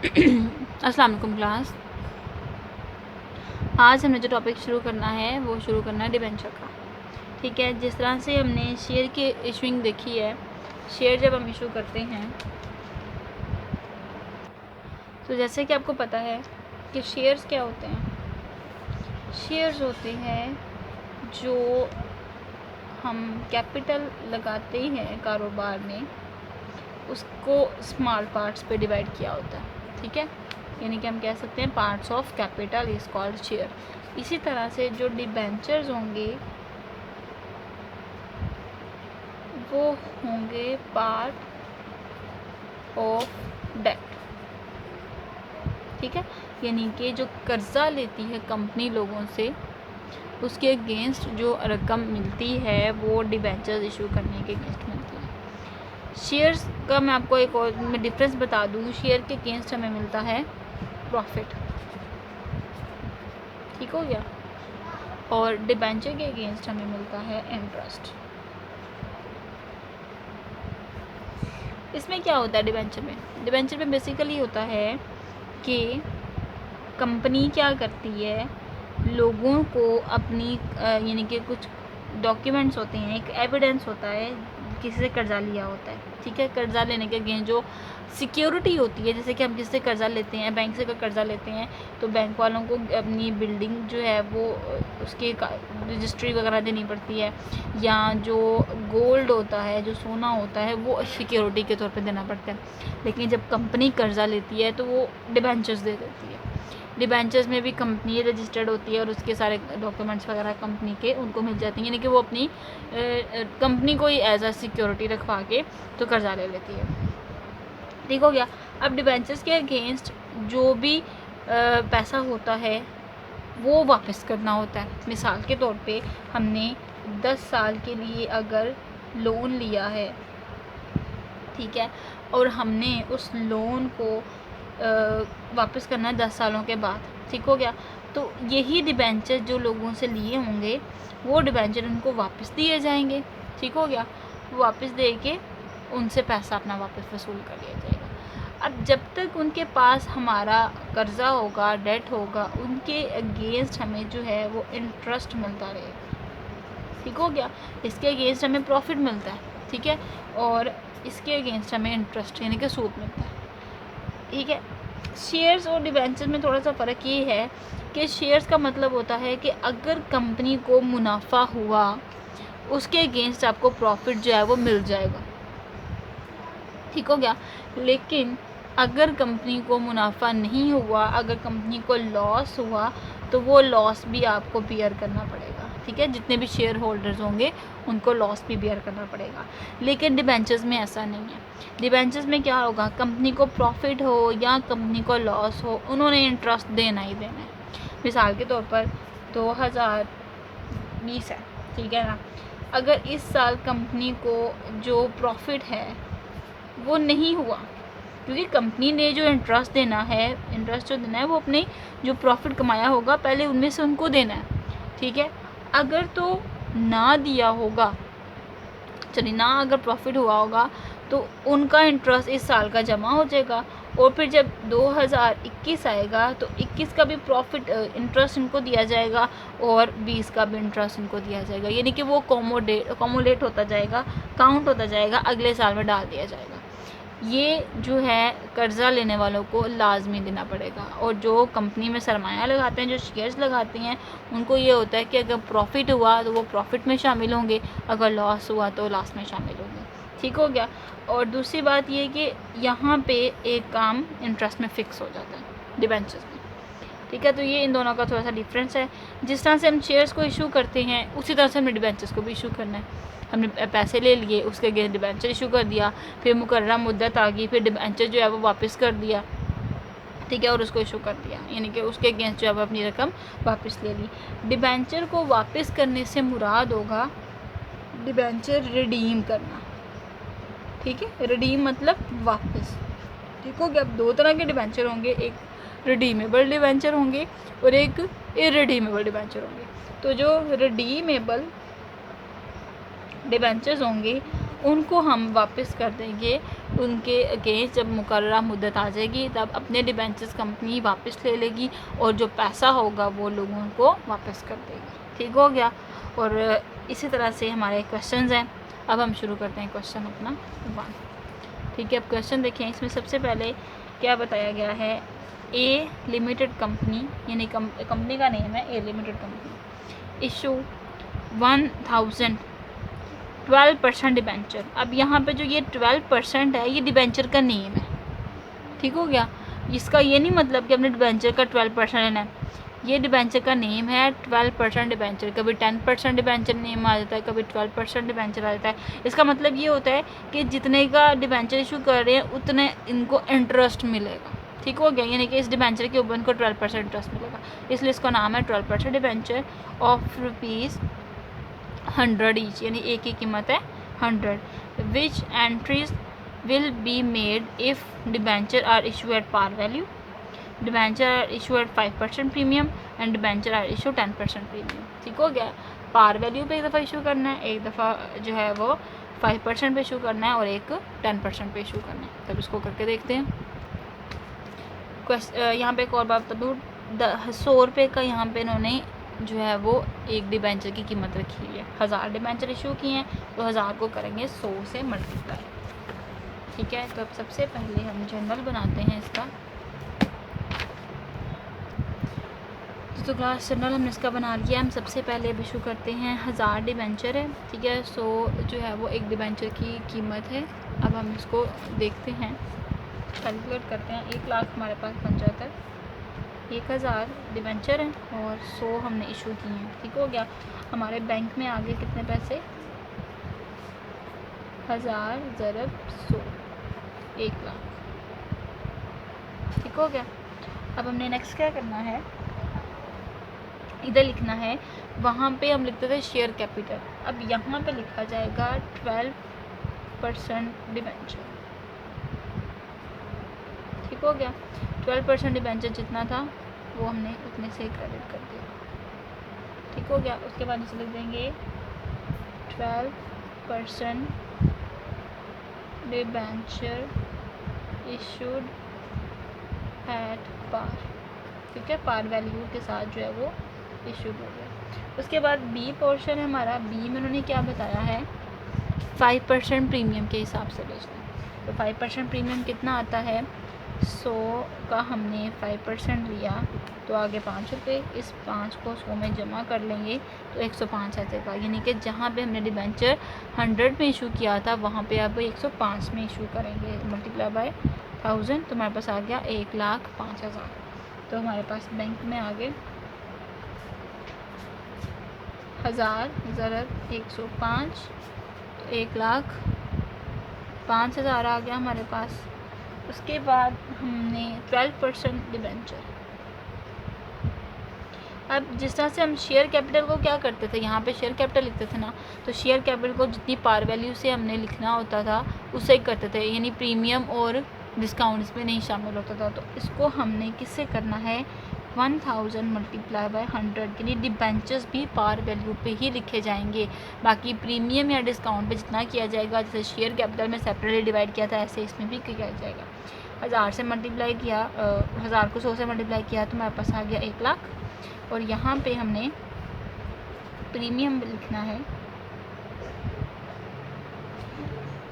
अस्सलाम वालेकुम क्लास। आज हमने जो टॉपिक शुरू करना है वो शुरू करना है डिबेंचर का। ठीक है, जिस तरह से हमने शेयर की इशूइंग देखी है, शेयर जब हम इशू करते हैं तो जैसे कि आपको पता है कि शेयर्स क्या होते हैं। शेयर्स होते हैं जो हम कैपिटल लगाते हैं कारोबार में, उसको स्मॉल पार्ट्स पे डिवाइड किया होता है। ठीक है, यानी कि हम कह सकते हैं parts of capital is called share. इसी तरह से जो डिबेंचर्स होंगे वो होंगे पार्ट ऑफ डेट। ठीक है, यानी कि जो कर्जा लेती है कंपनी लोगों से, उसके अगेंस्ट जो रकम मिलती है वो डिबेंचर्स इशू करने के अगेंस्ट मिलती है। शेयर्स का मैं आपको एक और मैं डिफरेंस बता दूँ। शेयर के अगेंस्ट हमें मिलता है प्रॉफिट, ठीक हो गया, और डिबेंचर के अगेंस्ट हमें मिलता है इंटरेस्ट। इसमें क्या होता है डिबेंचर में? डिबेंचर में बेसिकली होता है कि कंपनी क्या करती है, लोगों को अपनी यानी कि कुछ डॉक्यूमेंट्स होते हैं, एक एविडेंस होता है किसी से कर्जा लिया होता है। ठीक है, कर्जा लेने के अगेंस्ट जो सिक्योरिटी होती है, जैसे कि हम किससे कर्जा लेते हैं, बैंक से अगर कर्जा लेते हैं तो बैंक वालों को अपनी बिल्डिंग जो है वो उसकी रजिस्ट्री वगैरह देनी पड़ती है, या जो गोल्ड होता है, जो सोना होता है, वो सिक्योरिटी के तौर पे देना पड़ता है। लेकिन जब कंपनी कर्जा लेती है तो वो डिबेंचर्स दे देती है। डिबेंचर्स में भी कंपनी रजिस्टर्ड होती है और उसके सारे डॉक्यूमेंट्स वगैरह कंपनी के उनको मिल जाती हैं, यानी कि वो अपनी कंपनी को ही एज अ सिक्योरिटी रखवा के तो कर्जा ले लेती है। ठीक हो गया। अब डिबेंचर्स के अगेंस्ट जो भी पैसा होता है वो वापस करना होता है। मिसाल के तौर पे हमने 10 साल के लिए अगर लोन लिया है, ठीक है, और हमने उस लोन को वापस करना है 10 सालों के बाद, ठीक हो गया, तो यही डिबेंचर जो लोगों से लिए होंगे वो डिबेंचर उनको वापस दिए जाएंगे। ठीक हो गया, वो वापस दे के उनसे पैसा अपना वापस वसूल कर लिया जाएगा। अब जब तक उनके पास हमारा कर्जा होगा, डेट होगा, उनके अगेंस्ट हमें जो है वो इंटरेस्ट मिलता रहेगा। ठीक हो गया, इसके अगेंस्ट हमें प्रॉफिट मिलता है, ठीक है, और इसके अगेंस्ट हमें इंटरेस्ट यानी कि सूद मिलता है। ठीक है, शेयर्स और डिबेंचर में थोड़ा सा फ़र्क ये है कि शेयर्स का मतलब होता है कि अगर कंपनी को मुनाफा हुआ उसके अगेंस्ट आपको प्रॉफिट जो है वो मिल जाएगा। ठीक हो गया, लेकिन अगर कंपनी को मुनाफा नहीं हुआ, अगर कंपनी को लॉस हुआ तो वो लॉस भी आपको बियर करना पड़ेगा। ठीक है, जितने भी शेयर होल्डर्स होंगे उनको लॉस भी बियर करना पड़ेगा। लेकिन डिबेंचर्स में ऐसा नहीं है। डिबेंचर्स में क्या होगा, कंपनी को प्रॉफिट हो या कंपनी को लॉस हो, उन्होंने इंटरेस्ट देना ही देना है। मिसाल के तौर पर 2020 है, ठीक है ना, अगर इस साल कंपनी को जो प्रॉफिट है वो नहीं हुआ, क्योंकि कंपनी ने जो इंटरेस्ट देना है, इंटरेस्ट जो देना है वो अपने जो प्रॉफिट कमाया होगा पहले उनमें से उनको देना है। ठीक है, अगर तो ना दिया होगा, चलिए ना अगर प्रॉफिट हुआ होगा तो उनका इंटरेस्ट इस साल का जमा हो जाएगा, और फिर जब 2021 आएगा तो 21 का भी प्रॉफिट इंटरेस्ट इनको दिया जाएगा और 20 का भी इंटरेस्ट इनको दिया जाएगा, यानी कि वो कॉमोलेट होता जाएगा, काउंट होता जाएगा, अगले साल में डाल दिया जाएगा। ये जो है कर्ज़ा लेने वालों को लाजमी देना पड़ेगा, और जो कंपनी में सरमाया लगाते हैं, जो शेयर्स लगाते हैं, उनको ये होता है कि अगर प्रॉफिट हुआ तो वो प्रॉफिट में शामिल होंगे, अगर लॉस हुआ तो लॉस में शामिल होंगे। ठीक हो गया। और दूसरी बात ये कि यहाँ पे एक काम इंटरेस्ट में फ़िक्स हो जाता है डिबेंचर्स में। ठीक है, तो ये इन दोनों का थोड़ा सा डिफरेंस है। जिस तरह से हम शेयर्स को इशू करते हैं उसी तरह से हमें डिबेंचर्स को भी इशू करना है। हमने पैसे ले लिए, उसके अगेंस्ट डिबेंचर इशू कर दिया, फिर मुकर्रर मुद्दत आ गई, फिर डिबेंचर जो है वो वापस कर दिया, ठीक है, और उसको इशू कर दिया, यानी कि उसके अगेंस्ट जो है वो अपनी रकम वापस ले ली। डिबेंचर को वापस करने से मुराद होगा डिबेंचर रिडीम करना। ठीक है, रिडीम मतलब वापस। ठीक हो गया। अब दो तरह के डिबेंचर होंगे, एक रिडीमेबल डिबेंचर होंगे और एक इररिडीमेबल डिबेंचर होंगे। तो जो रिडीमेबल डिबेंचर्स होंगे उनको हम वापस कर देंगे उनके अगेंस्ट जब मुकर्ररा मुद्दत आ जाएगी तब अपने डिबेंचर्स कंपनी वापस ले लेगी और जो पैसा होगा वो लोगों को वापस कर देगी। ठीक हो गया। और इसी तरह से हमारे क्वेश्चंस हैं। अब हम शुरू करते हैं क्वेश्चन अपना 1। ठीक है, अब क्वेश्चन देखें। इसमें सबसे पहले क्या बताया गया है, ए लिमिटेड कंपनी, यानी कंपनी का नेम है ए लिमिटेड कंपनी, इशू 1000 12% डिबेंचर। अब यहाँ पे जो ये 12% है ये डिबेंचर का नेम है। ठीक हो गया। इसका ये नहीं मतलब कि हमने डिबेंचर का 12% लेना है, ये डिबेंचर का नेम है 12% डिबेंचर। कभी 10% डिबेंचर नेम आ जाता है, कभी 12% डिबेंचर आ जाता है। इसका मतलब ये होता है कि जितने का डिबेंचर इशू कर रहे हैं उतने इनको इंटरेस्ट मिलेगा। ठीक हो गया, यानी कि इस डिबेंचर के ऊपर इनको 12% इंटरेस्ट मिलेगा, इसलिए इसका नाम है 12% डिबेंचर ऑफ ₹100 ईच, यानी एक की कीमत है 100। Which entries will be made if debenture are issue at par value, debenture are issue at 5% premium and debenture are issue 10% premium. ठीक हो गया। पार वैल्यू पे एक दफ़ा इशू करना है, एक दफ़ा जो है वो 5% पे इशू करना है और एक 10% पे इशू करना है। तब इसको करके देखते हैं। यहाँ पे एक और बात बता दूँ, 100 रुपये का यहाँ पे इन्होंने जो है वो एक डिबेंचर की कीमत रखी है। 1000 डिबेंचर इशू किए हैं तो 1000 को करेंगे 100 से मल्टीप्लाई। ठीक है, तो अब सबसे पहले हम जनरल बनाते हैं इसका। तो क्लास जनरल हमने इसका बना लिया। हम सबसे पहले अब इशू करते हैं 1000 डिबेंचर है। ठीक है, 100 जो है वो एक डिबेंचर की कीमत है। अब हम इसको देखते हैं, कैलकुलेट करते हैं। 1 लाख हमारे पास बन जाता है, 1000 डिबेंचर हैं और 100 हमने इशू किए हैं। ठीक हो गया। हमारे बैंक में आगे कितने पैसे, 1000 ज़रब 100, 1 लाख। ठीक हो गया। अब हमने नेक्स्ट क्या करना है, इधर लिखना है, वहाँ पे हम लिखते थे शेयर कैपिटल, अब यहाँ पे लिखा जाएगा 12% डिबेंचर। ठीक हो गया। 12% डिबेंचर जितना था वो हमने उतने से क्रेडिट कर दिया। ठीक हो गया। उसके बाद इसे लिख देंगे 12% डिबेंचर इशूड एट पार। ठीक है, पार वैल्यू के साथ जो है वो इशूड हो गया। उसके बाद बी पोर्शन है हमारा, बी में उन्होंने क्या बताया है, 5% प्रीमियम के हिसाब से बेचना है। तो 5% प्रीमियम कितना आता है, 100 का हमने 5% लिया तो आगे 5 रुपये, इस 5 को 100 में जमा कर लेंगे तो 105 आ जाएगा। यानी कि जहाँ पे हमने डिबेंचर 100 में इशू किया था वहाँ पे अब 105 में इशू करेंगे, मल्टीप्लाई बाय 1000, तो हमारे पास आ गया 1,05,000। तो हमारे पास बैंक में आगे 1000 ज़रब 105 तो 1,05,000 आ गया हमारे पास। उसके बाद हमने 12% डिबेंचर। अब जिस तरह से हम शेयर कैपिटल को क्या करते थे, यहाँ पे शेयर कैपिटल लिखते थे ना, तो शेयर कैपिटल को जितनी पार वैल्यू से हमने लिखना होता था उससे ही करते थे, यानी प्रीमियम और डिस्काउंट इसमें नहीं शामिल होता था। तो इसको हमने किससे करना है, 1000 मल्टीप्लाई बाय 100, यानी डिबेंचर्स भी पार वैल्यू पे ही लिखे जाएंगे। बाकी प्रीमियम या डिस्काउंट पे जितना किया जाएगा, जैसे शेयर कैपिटल में सेपरेटली डिवाइड किया था ऐसे इसमें भी किया जाएगा। 1000 से मल्टीप्लाई किया, 1000 को 100 से मल्टीप्लाई किया तो हमारे पास आ गया 1 लाख। और यहाँ पे हमने प्रीमियम लिखना है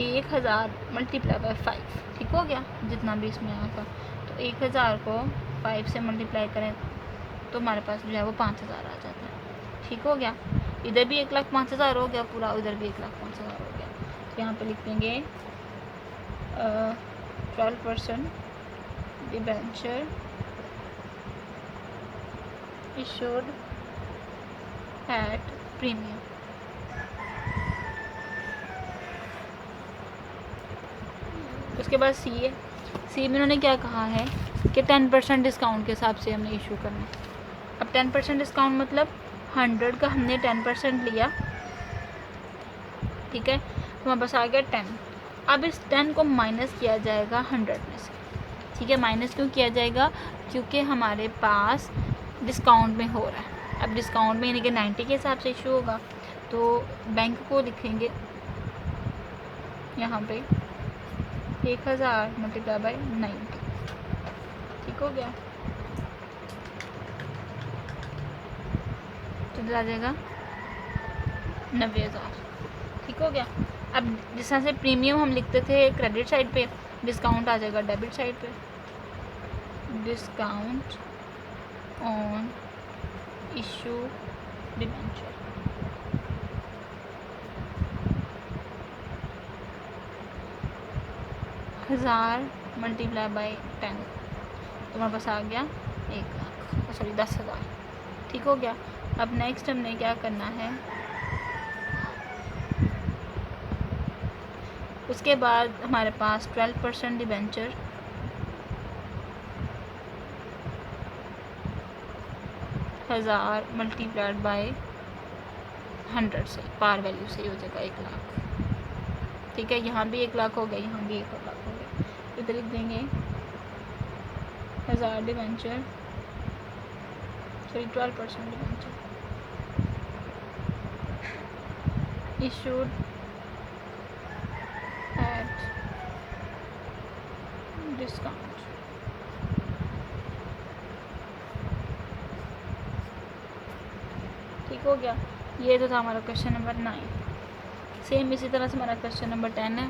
1000 मल्टीप्लाई बाय 5। ठीक हो गया, जितना भी इसमें आया था। तो 1000 को 5 से मल्टीप्लाई करें तो हमारे पास जो है वो 5000 आ जाता है। ठीक हो गया। इधर भी 1,05,000 हो गया पूरा, उधर भी 1,05,000 हो गया। तो यहाँ पे लिख देंगे 12% डिबेंचर इशूड एट प्रीमियम। उसके बाद सी है, सी में उन्होंने क्या कहा है कि 10% डिस्काउंट के हिसाब से हमने इशू करना है। अब 10% डिस्काउंट मतलब 100 का हमने 10% लिया, ठीक है, तो हमारे पास आ गया 10। अब इस 10 को माइनस किया जाएगा 100 में से। ठीक है, माइनस क्यों किया जाएगा, क्योंकि हमारे पास डिस्काउंट में हो रहा है। अब डिस्काउंट में यानी कि 90 के हिसाब से इशू होगा, तो बैंक को लिखेंगे यहाँ पे 1000 मल्टीप्लाई बाई 90। ठीक हो गया, तो आ जाएगा 90,000। ठीक हो गया। अब जिस तरह से प्रीमियम हम लिखते थे क्रेडिट साइड पे, डिस्काउंट आ जाएगा डेबिट साइड पे। डिस्काउंट ऑन इशू डिबेंचर, हज़ार मल्टीप्लाई बाई 10, तुम्हारे पास आ गया 1,00,000, सॉरी 10,000। ठीक हो गया। अब नेक्स्ट हमने क्या करना है, उसके बाद हमारे पास 12% डिबेंचर, हज़ार मल्टीप्लाइड बाय 100 से, पार वैल्यू से हो जाएगा 1,00,000। ठीक है, यहाँ भी 1,00,000 हो गया, यहाँ भी 1,00,000 हो गया। इधर लिख देंगे 1000 debenture, sorry 12% debenture issued at discount. ठीक हो गया। ये तो था हमारा क्वेश्चन नंबर 9। सेम इसी तरह से हमारा क्वेश्चन नंबर 10 है।